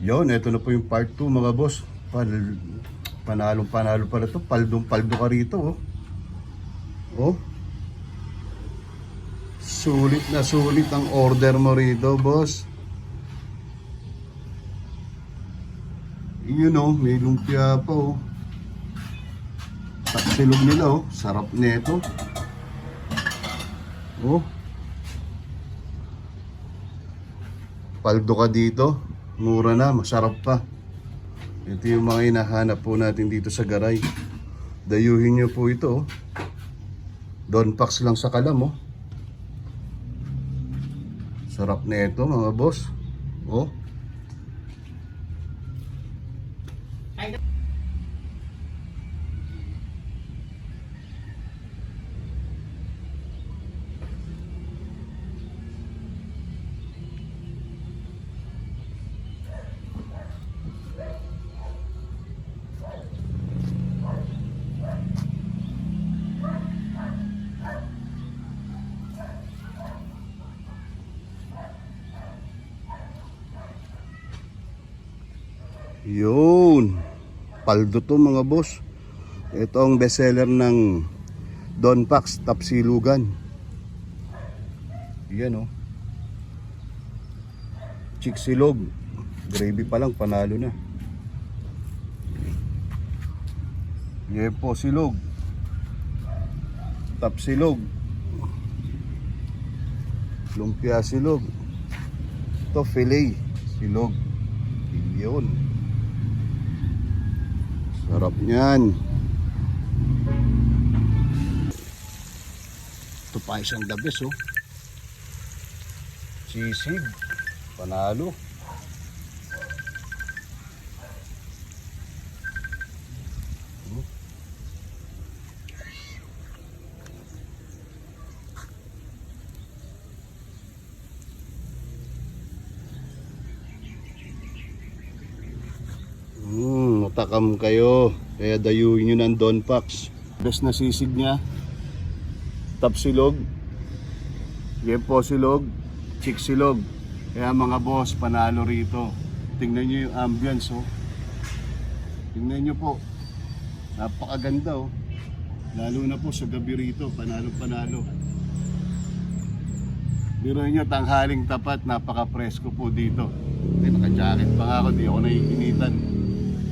Yun, eto na po yung part 2 mga boss. Panalong panalo pala to. Paldong paldo ka rito oh. Oh. Sulit na sulit ang order mo rito boss. Yun oh, may lumpia pa oh. Taksilog nila oh. Sarap nito. Oh. Paldo ka dito. Mura na, masarap pa. Ito yung mga hinahanap po natin dito sa Garay. Dayuhin nyo po ito oh. Don Pax lang sa Kalam oh. Sarap na ito mga boss. Oh. Yun. Paldo to mga boss. Ito ang bestseller ng Don Pax Tapsilugan. Yan oh. Chiksilog. Gravy pa lang panalo na. Yepo silog. Tapsilog. Lumpia silog. Ito filet silog. Yun. Sarap niyan. Ito pa isang the best oh. Sisig. Panalo. Matakam kayo. Kaya dayuhin nyo ng Don Pax. Best na sisig niya. Tapsilog. Yepo silog. Chiksilog. Kaya mga boss, panalo rito. Tingnan nyo yung ambience oh. Tingnan nyo po. Napakaganda oh. Lalo na po sa gabi rito. Panalo. Biruin nyo, tanghaling tapat. Napaka-presko po dito. Naka-jacket pa nga ako. Di ako naiinitan.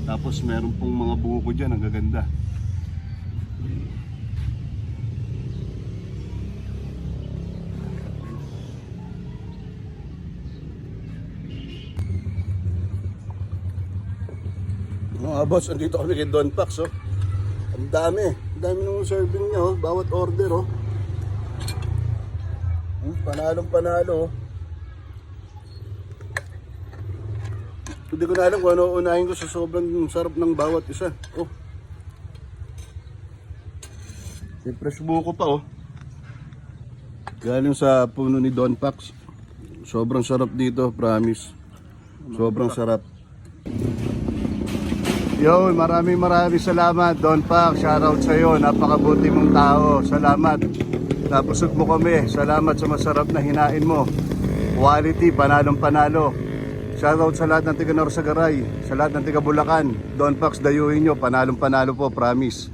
Tapos meron pong mga buko dyan, ang gaganda. Mga boss, andito kami kay Don Pax oh. Ang dami nung serving niya oh, bawat order oh. Panalo oh. Hindi ko na alam kung ano unahin ko sa sobrang sarap ng bawat isa. Oh. May fresh buko pa oh. Galing sa puno ni Don Pax. Sobrang sarap dito, promise. Sobrang sarap. Yo, maraming salamat Don Pax. Shoutout sa iyo. Napakabuti mong tao. Salamat. Napusog mo kami. Salamat sa masarap na hinain mo. Quality, panalo. Shoutout sa lahat ng taga Norsagaray, sa lahat ng taga Bulacan. Don Pax, dayuhin nyo, panalo po, promise.